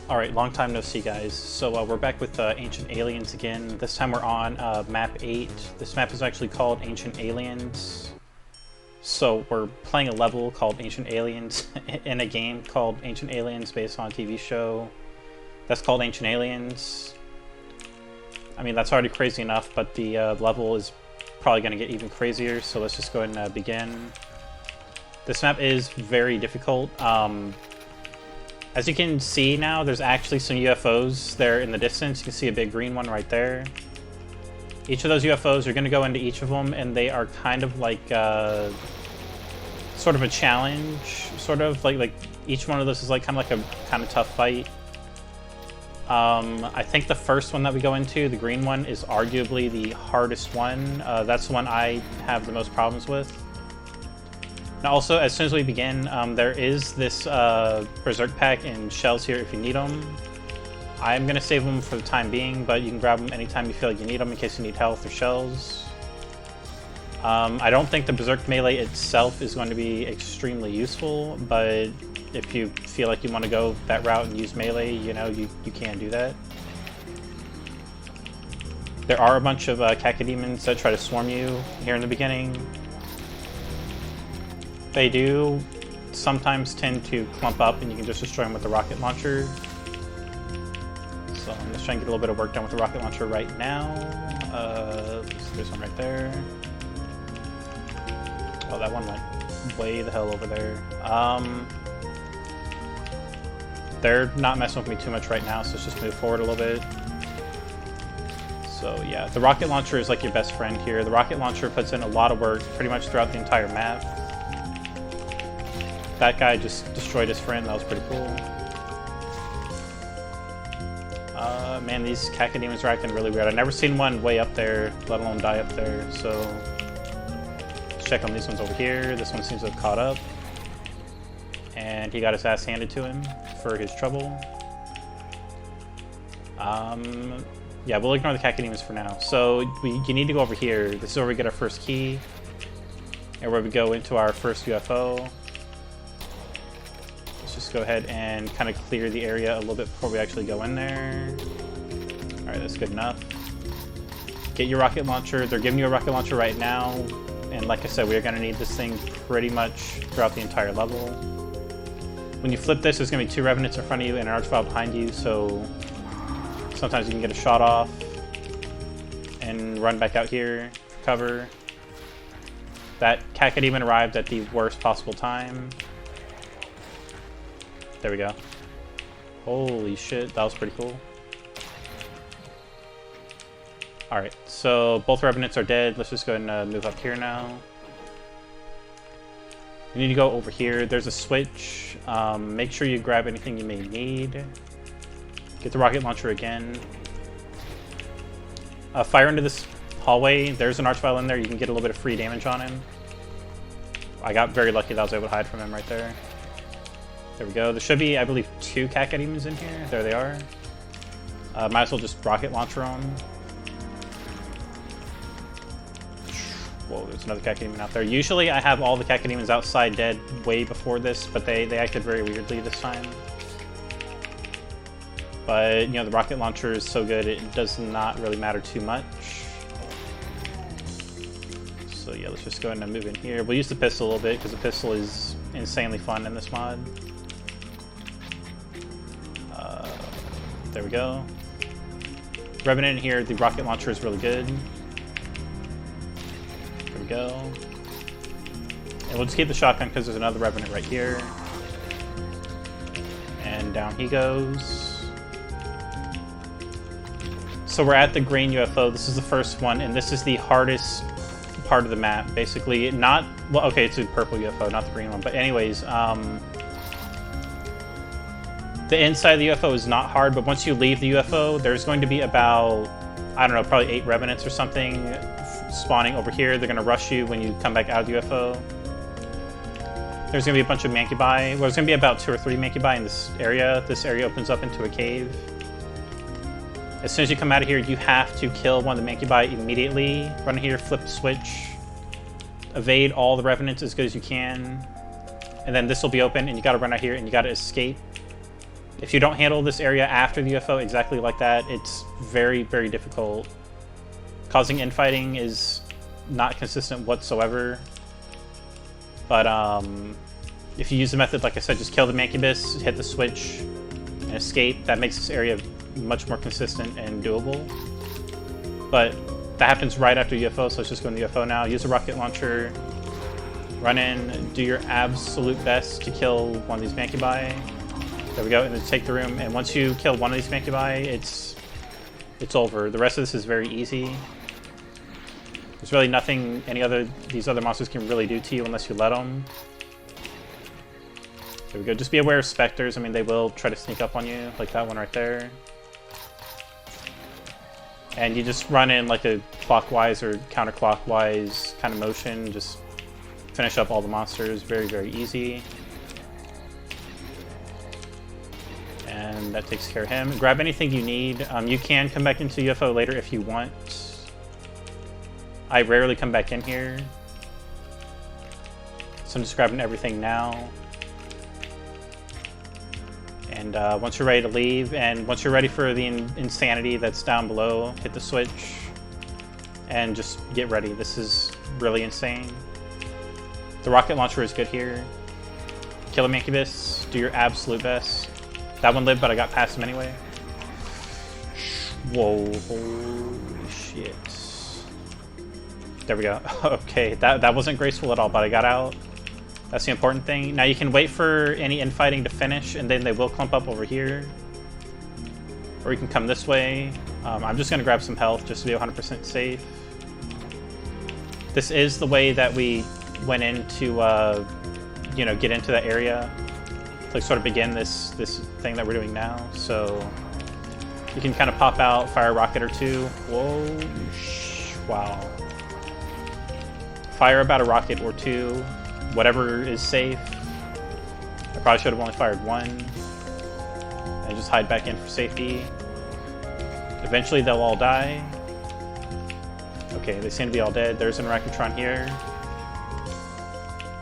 Alright, long time no see, guys. So we're back with Ancient Aliens again. This time we're on map 8. This map is actually called Ancient Aliens. So we're playing a level called Ancient Aliens in a game called Ancient Aliens based on a TV show that's called Ancient Aliens. I mean, that's already crazy enough, but the level is probably going to get even crazier, so let's just go ahead and begin. This map is very difficult. As you can see now, there's actually some UFOs there in the distance. You can see a big green one right there. Each of those UFOs, you're going to go into each of them, and they are kind of like sort of a challenge, sort of like each one of those is like kind of tough fight. I think the first one that we go into, the green one, is arguably the hardest one. That's the one I have the most problems with. Now also, as soon as we begin, there is this Berserk pack and shells here if you need them. I'm going to save them for the time being, but you can grab them anytime you feel like you need them in case you need health or shells. I don't think the Berserk melee itself is going to be extremely useful, but if you feel like you want to go that route and use melee, you know, you can do that. There are a bunch of cacodemons that try to swarm you here in the beginning. They do sometimes tend to clump up and you can just destroy them with the rocket launcher. So I'm just trying to get a little bit of work done with the rocket launcher right now. There's one right there. Oh, that one went way the hell over there. They're not messing with me too much right now, so let's just move forward a little bit. So yeah, the rocket launcher is like your best friend here. The rocket launcher puts in a lot of work pretty much throughout the entire map. That guy just destroyed his friend. That was pretty cool. Man, these cacodemons are acting really weird. I've never seen one way up there, let alone die up there. So let's check on these ones over here. This one seems to have caught up. And he got his ass handed to him for his trouble. Yeah, we'll ignore the cacodemons for now. So you need to go over here. This is where we get our first key. And where we go into our first UFO. Just go ahead and kind of clear the area a little bit before we actually go in there. Alright, that's good enough. Get your rocket launcher. They're giving you a rocket launcher right now. And like I said, we're going to need this thing pretty much throughout the entire level. When you flip this, there's going to be two revenants in front of you and an archvile behind you, so sometimes you can get a shot off and run back out here for cover. That cacodemon arrived at the worst possible time. There we go. Holy shit, that was pretty cool. Alright, so both revenants are dead. Let's just go ahead and move up here now. You need to go over here. There's a switch. Make sure you grab anything you may need. Get the rocket launcher again. Fire into this hallway. There's an archvile in there. You can get a little bit of free damage on him. I got very lucky that I was able to hide from him right there. There we go. There should be, I believe, two cacodemons in here. There they are. Might as well just rocket launcher them. Whoa, there's another cacodemon out there. Usually I have all the cacodemons outside dead way before this, but they acted very weirdly this time. But, you know, the rocket launcher is so good, it does not really matter too much. So yeah, let's just go ahead and move in here. We'll use the pistol a little bit, because the pistol is insanely fun in this mod. There we go. Revenant in here, the rocket launcher is really good. There we go. And we'll just keep the shotgun because there's another revenant right here. And down he goes. So we're at the green UFO. This is the first one, and this is the hardest part of the map, basically. Not, well, okay, it's a purple UFO, not the green one. But anyways, the inside of the UFO is not hard, but once you leave the UFO, there's going to be about, I don't know, probably 8 revenants or something spawning over here. They're going to rush you when you come back out of the UFO. There's going to be a bunch of mancubi. Well, there's going to be about 2 or 3 mancubi in this area. This area opens up into a cave. As soon as you come out of here, you have to kill one of the mancubi immediately. Run here, flip the switch. Evade all the revenants as good as you can. And then this will be open, and you got to run out here, and you got to escape. If you don't handle this area after the UFO exactly like that, it's very, very difficult. Causing infighting is not consistent whatsoever. But if you use the method, like I said, just kill the mancubus, hit the switch, and escape, that makes this area much more consistent and doable. But that happens right after UFO, so let's just go in the UFO now. Use a rocket launcher, run in, do your absolute best to kill one of these mancubi. There we go, and then take the room. And once you kill one of these mancubi, it's over. The rest of this is very easy. There's really nothing these other monsters can really do to you unless you let them. There we go. Just be aware of specters. I mean, they will try to sneak up on you, like that one right there. And you just run in like a clockwise or counterclockwise kind of motion. Just finish up all the monsters. Very, very easy. And that takes care of him. Grab anything you need. You can come back into UFO later if you want. I rarely come back in here. So I'm just grabbing everything now. And once you're ready to leave, and once you're ready for the insanity that's down below, hit the switch. And just get ready. This is really insane. The rocket launcher is good here. Kill a mancubus. Do your absolute best. That one lived, but I got past him anyway. Whoa, holy shit. There we go. Okay, that wasn't graceful at all, but I got out. That's the important thing. Now you can wait for any infighting to finish, and then they will clump up over here. Or you can come this way. I'm just going to grab some health just to be 100% safe. This is the way that we went into, get into that area. Like sort of begin this thing that we're doing now. So you can kind of pop out, fire a rocket or two. Whoa, wow. Fire about a rocket or two, whatever is safe. I probably should have only fired one. And just hide back in for safety. Eventually they'll all die. Okay, they seem to be all dead. There's an Arachnotron here.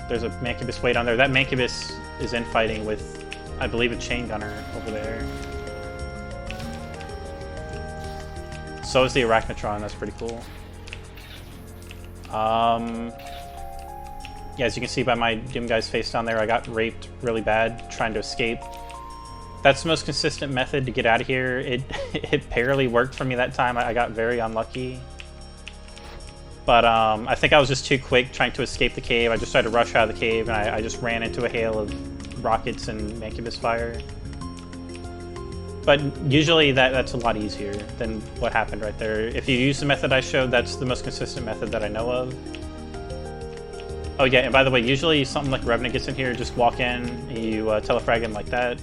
There's a mancubus way down there. That mancubus is infighting with, I believe, a chain gunner over there. So is the Arachnotron. That's pretty cool. Yeah, as you can see by my Doom Guy's face down there, I got raped really bad trying to escape. That's the most consistent method to get out of here. It barely worked for me that time. I got very unlucky. But I think I was just too quick trying to escape the cave. I just tried to rush out of the cave, and I just ran into a hail of rockets and mancubus fire. But usually that's a lot easier than what happened right there. If you use the method I showed, that's the most consistent method that I know of. Oh yeah, and by the way, usually something like Revenant gets in here, just walk in, and you telefrag him like that.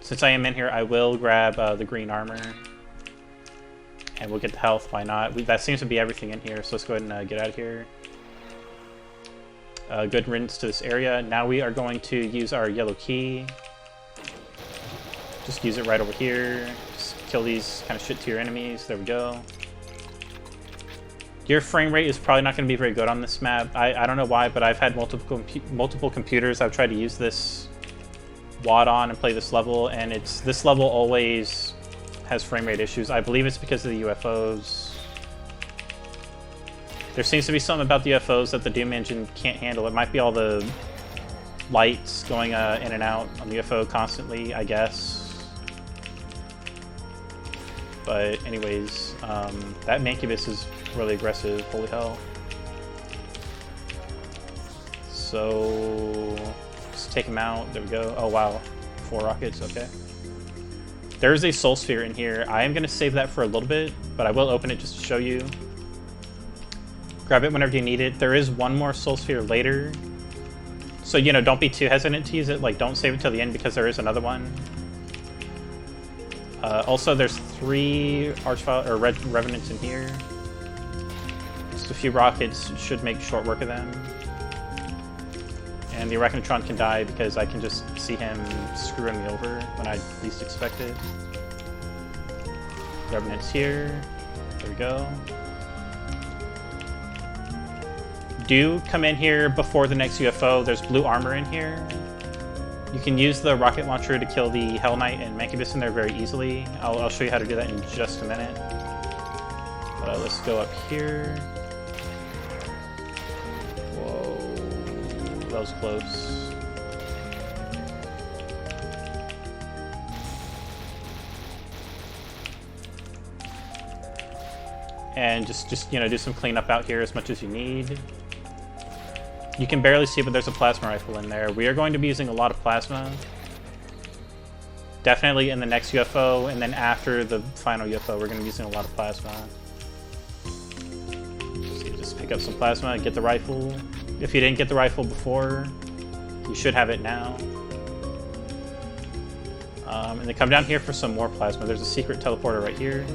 Since I am in here, I will grab the green armor. And we'll get the health, why not? That seems to be everything in here, so let's go ahead and get out of here. Good riddance to this area. Now we are going to use our yellow key. Just use it right over here. Just kill these kind of shit to your enemies. There we go. Your frame rate is probably not going to be very good on this map. I don't know why, but I've had multiple computers I've tried to use this WAD on and play this level, and this level always has frame rate issues. I believe it's because of the UFOs. There seems to be something about the UFOs that the Doom engine can't handle. It might be all the lights going in and out on the UFO constantly, I guess. But anyways, that mancubus is really aggressive. Holy hell. So just take him out. There we go. Oh wow, 4 rockets. Okay. There's a soul sphere in here. I am going to save that for a little bit, but I will open it just to show you. Grab it whenever you need it. There is one more soul sphere later. So, don't be too hesitant to use it. Like, don't save it till the end because there is another one. Also, there's 3 revenants in here. Just a few rockets should make short work of them. And the Arachnotron can die because I can just see him screwing me over when I least expect it. Revenant's here. There we go. Do come in here before the next UFO. There's blue armor in here. You can use the rocket launcher to kill the Hell Knight and mancubus in there very easily. I'll show you how to do that in just a minute. But let's go up here. Whoa, that was close. And just you know, do some cleanup out here as much as you need. You can barely see, but there's a plasma rifle in there. We are going to be using a lot of plasma. Definitely in the next UFO, and then after the final UFO, we're going to be using a lot of plasma. So just pick up some plasma, get the rifle. If you didn't get the rifle before, you should have it now. And then come down here for some more plasma. There's a secret teleporter right here.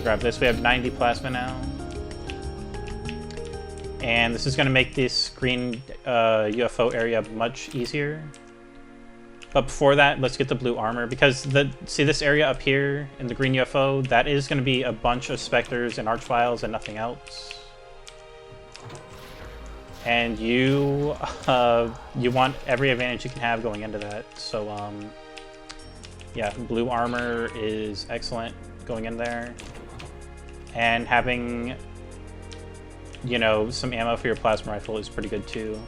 Grab this. We have 90 plasma now. And this is going to make this green UFO area much easier. But before that, let's get the blue armor. Because, see this area up here in the green UFO? That is going to be a bunch of Spectres and Archviles and nothing else. And you want every advantage you can have going into that. So, yeah, blue armor is excellent going in there. And having, you know, some ammo for your plasma rifle is pretty good too.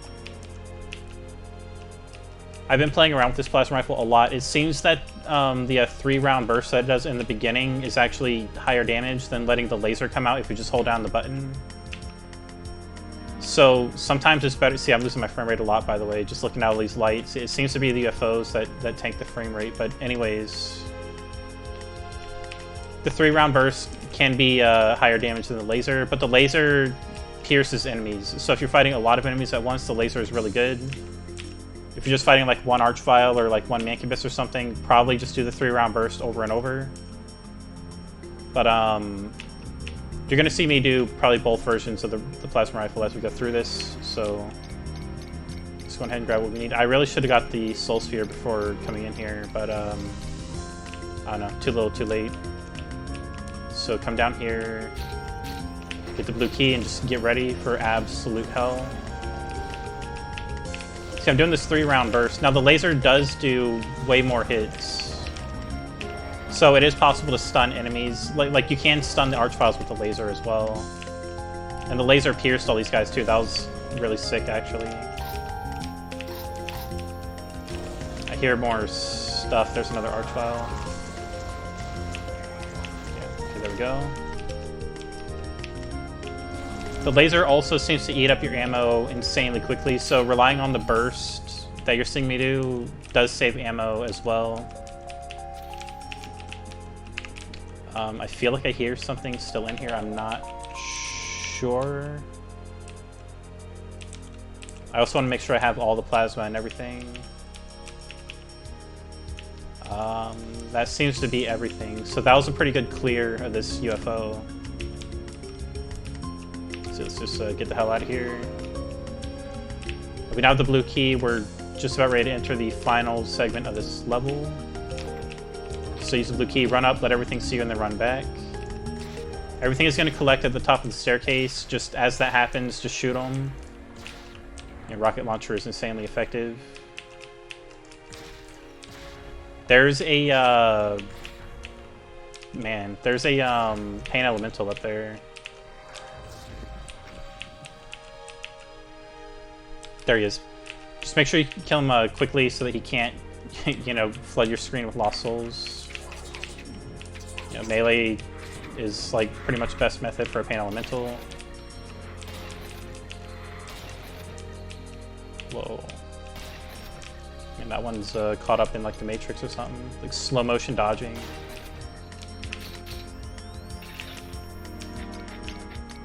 I've been playing around with this plasma rifle a lot. It seems that the 3-round burst that it does in the beginning is actually higher damage than letting the laser come out if you just hold down the button. So sometimes it's better. See, I'm losing my frame rate a lot, by the way, just looking at all these lights. It seems to be the UFOs that tank the frame rate, but anyways, the 3-round burst can be higher damage than the laser, but the laser pierces enemies. So if you're fighting a lot of enemies at once, the laser is really good. If you're just fighting like one Archvile or like one mancubus or something, probably just do the 3-round burst over and over. But you're gonna see me do probably both versions of the plasma rifle as we go through this. So let's go ahead and grab what we need. I really should have got the soul sphere before coming in here, but I don't know, too little, too late. So come down here, get the blue key, and just get ready for absolute hell. See, I'm doing this 3-round burst. Now the laser does do way more hits. So it is possible to stun enemies. Like you can stun the Archviles with the laser as well. And the laser pierced all these guys too. That was really sick, actually. I hear more stuff. There's another Archvile. There we go. The laser also seems to eat up your ammo insanely quickly, so relying on the burst that you're seeing me do does save ammo as well. I feel like I hear something still in here. I'm not sure. I also want to make sure I have all the plasma and everything. That seems to be everything. So that was a pretty good clear of this UFO. So let's just get the hell out of here. We now have the blue key. We're just about ready to enter the final segment of this level. So use the blue key, run up, let everything see you, and then run back. Everything is going to collect at the top of the staircase. Just as that happens, just shoot them. Your rocket launcher is insanely effective. There's a, there's a, pain elemental up there. There he is. Just make sure you kill him quickly so that he can't, you know, flood your screen with lost souls. You know, melee is, like, pretty much best method for a pain elemental. Whoa. And that one's caught up in like the Matrix or something, like slow motion dodging.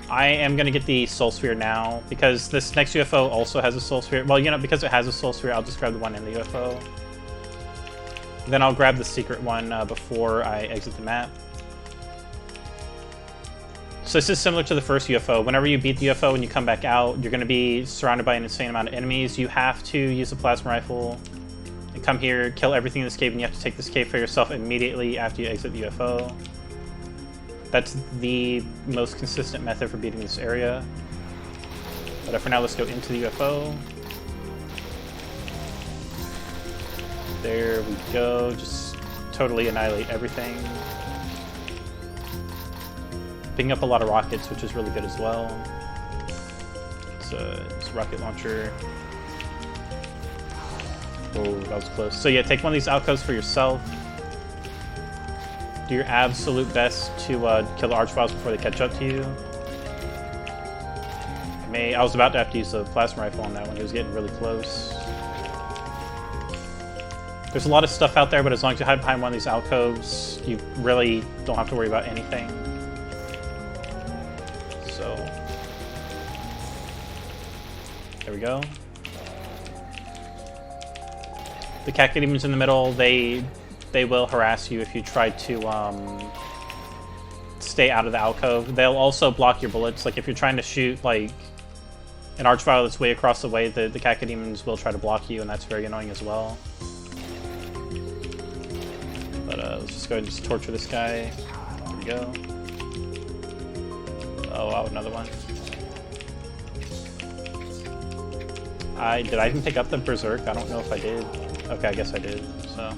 I am gonna get the soul sphere now because this next UFO also has a soul sphere. Well, you know, because it has a soul sphere, I'll just grab the one in the UFO. Then I'll grab the secret one before I exit the map. So this is similar to the first UFO. Whenever you beat the UFO and you come back out, you're going to be surrounded by an insane amount of enemies. You have to use a plasma rifle and come here, kill everything in this cave, and you have to take this cave for yourself immediately after you exit the UFO. That's the most consistent method for beating this area. But for now, let's go into the UFO. There we go. Just totally annihilate everything. Picking up a lot of rockets, which is really good as well. It's a rocket launcher. Oh, that was close. So yeah, take one of these alcoves for yourself. Do your absolute best to kill the archviles before they catch up to you. I was about to have to use the plasma rifle on that one. It was getting really close. There's a lot of stuff out there, but as long as you hide behind one of these alcoves, you really don't have to worry about anything. So, there we go. The Cacti demons in the middle, they will harass you if you try to stay out of the alcove. They'll also block your bullets. Like if you're trying to shoot like an archvile that's way across the way, the Cacti demons will try to block you, and that's very annoying as well. But let's just go ahead and just torture this guy. There we go. Oh wow, another one. Did I even pick up the Berserk? I don't know if I did. Okay, I guess I did, so.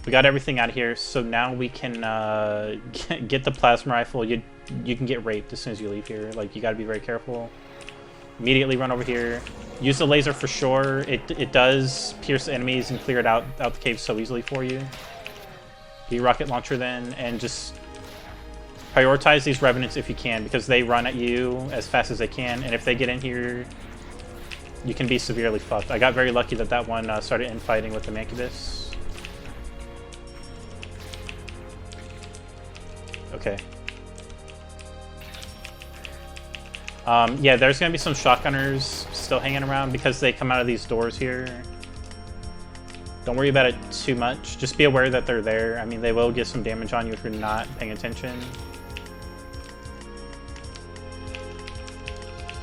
We got everything out of here, so now we can get the plasma rifle. You can get raped as soon as you leave here. Like, you gotta be very careful. Immediately run over here. Use the laser for sure. It does pierce enemies and clear it out the cave so easily for you. Get your rocket launcher then, and just prioritize these revenants if you can, because they run at you as fast as they can, and if they get in here, you can be severely fucked. I got very lucky that that one started infighting with the mancubus. Okay. Yeah, there's gonna be some shotgunners still hanging around because they come out of these doors here. Don't worry about it too much. Just be aware that they're there. I mean, they will get some damage on you if you're not paying attention.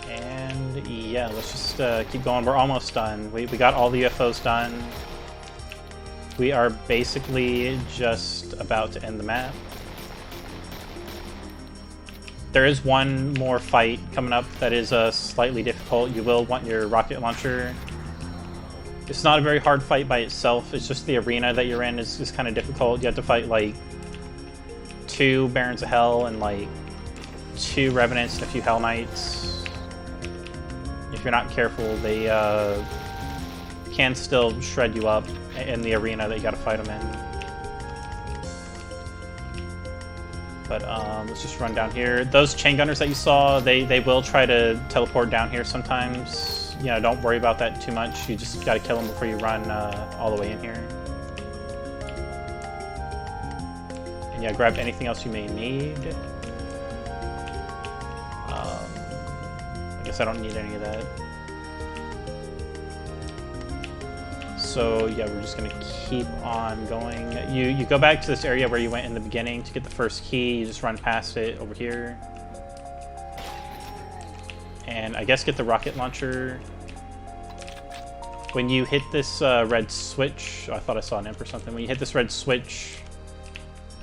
And yeah, let's just keep going. We're almost done. We got all the UFOs done. We are basically just about to end the map. There is one more fight coming up that is slightly difficult. You will want your rocket launcher. It's not a very hard fight by itself. It's just the arena that you're in is kind of difficult. You have to fight like 2 Barons of Hell and like 2 Revenants and a few Hell Knights. If you're not careful, they can still shred you up in the arena that you gotta fight them in. But let's just run down here. Those chain gunners that you saw, they will try to teleport down here sometimes. You know, don't worry about that too much. You just gotta kill them before you run all the way in here. And yeah, grab anything else you may need. I guess I don't need any of that. So yeah, we're just gonna keep on going. You go back to this area where you went in the beginning to get the first key. You just run past it over here. And I guess get the rocket launcher. When you hit this red switch, oh, I thought I saw an imp or something. When you hit this red switch,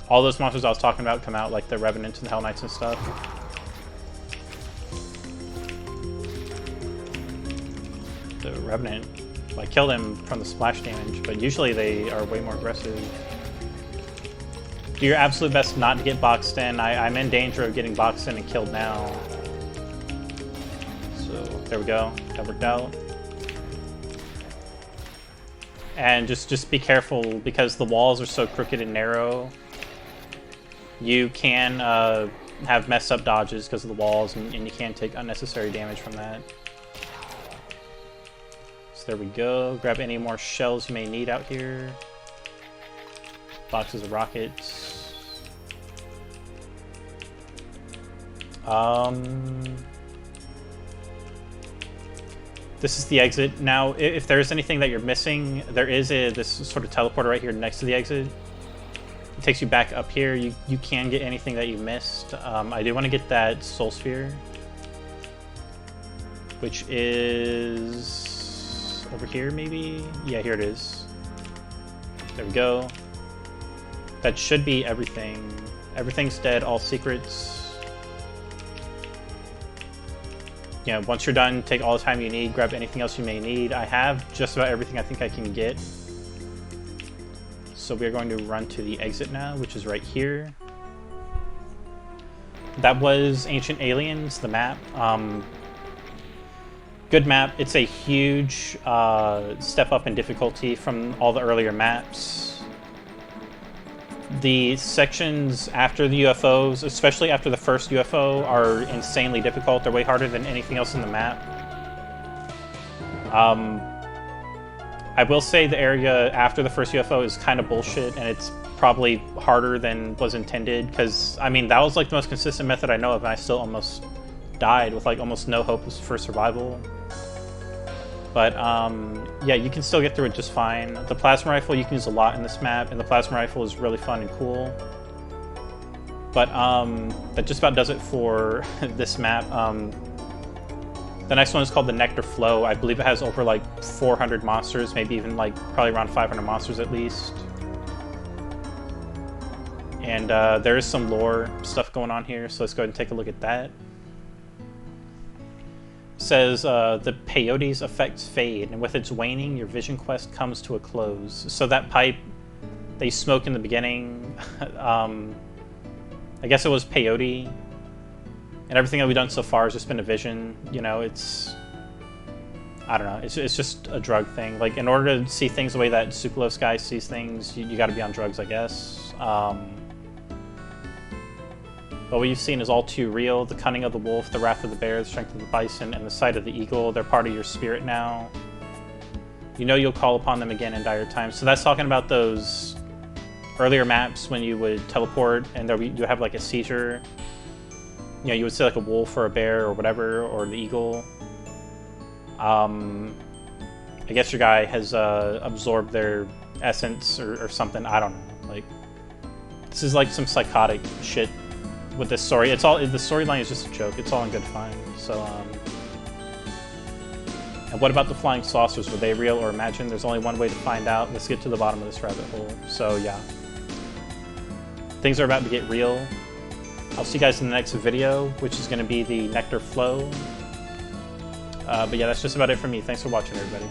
all those monsters I was talking about come out, like the Revenants and the Hell Knights and stuff. The Revenant, I killed him from the splash damage, but usually they are way more aggressive. Do your absolute best not to get boxed in. I'm in danger of getting boxed in and killed now. So there we go, that worked out. And just be careful because the walls are so crooked and narrow. You can have messed up dodges because of the walls, and you can take unnecessary damage from that. So there we go. Grab any more shells you may need out here. Boxes of rockets. This is the exit. Now, if there's anything that you're missing, there is this sort of teleporter right here next to the exit. It takes you back up here. You can get anything that you missed. I do want to get that soul sphere, which is over here maybe? Yeah, here it is. There we go. That should be everything. Everything's dead, all secrets. you know, once you're done, take all the time you need, grab anything else you may need. I have just about everything I think I can get. So we're going to run to the exit now, which is right here. That was Ancient Aliens, the map. Good map. It's a huge step up in difficulty from all the earlier maps. The sections after the UFOs, especially after the first UFO, are insanely difficult. They're way harder than anything else in the map. I will say the area after the first UFO is kind of bullshit, and it's probably harder than was intended, because, I mean, that was like the most consistent method I know of, and I still almost died with like almost no hope for survival. But yeah, you can still get through it just fine. The plasma rifle you can use a lot in this map, and the plasma rifle is really fun and cool. But that just about does it for this map. The next one is called the Nectar Flow. I believe it has over like 400 monsters, maybe even like probably around 500 monsters at least. And there is some lore stuff going on here, so let's go ahead and take a look at that. It says the peyote's effects fade, and with its waning, your vision quest comes to a close. So that pipe they smoke in the beginning, I guess it was peyote. And everything that we've done so far has just been a vision. You know, it's... I don't know. It's just a drug thing. Like, in order to see things the way that Sukalos guy sees things, you gotta be on drugs, I guess. But what you've seen is all too real. The cunning of the wolf, the wrath of the bear, the strength of the bison, and the sight of the eagle. They're part of your spirit now. You know you'll call upon them again in dire times. So that's talking about those earlier maps when you would teleport and you have like a seizure. You know, you would say like a wolf or a bear or whatever, or the eagle. I guess your guy has absorbed their essence or something. I don't know. Like, this is like some psychotic shit with this story. It's all, the storyline is just a joke. It's all in good fun. So, and what about the flying saucers? Were they real or imagined? There's only one way to find out. Let's get to the bottom of this rabbit hole. So yeah, things are about to get real. I'll see you guys in the next video, which is going to be the Nectar Flow. But yeah, that's just about it for me. Thanks for watching, everybody.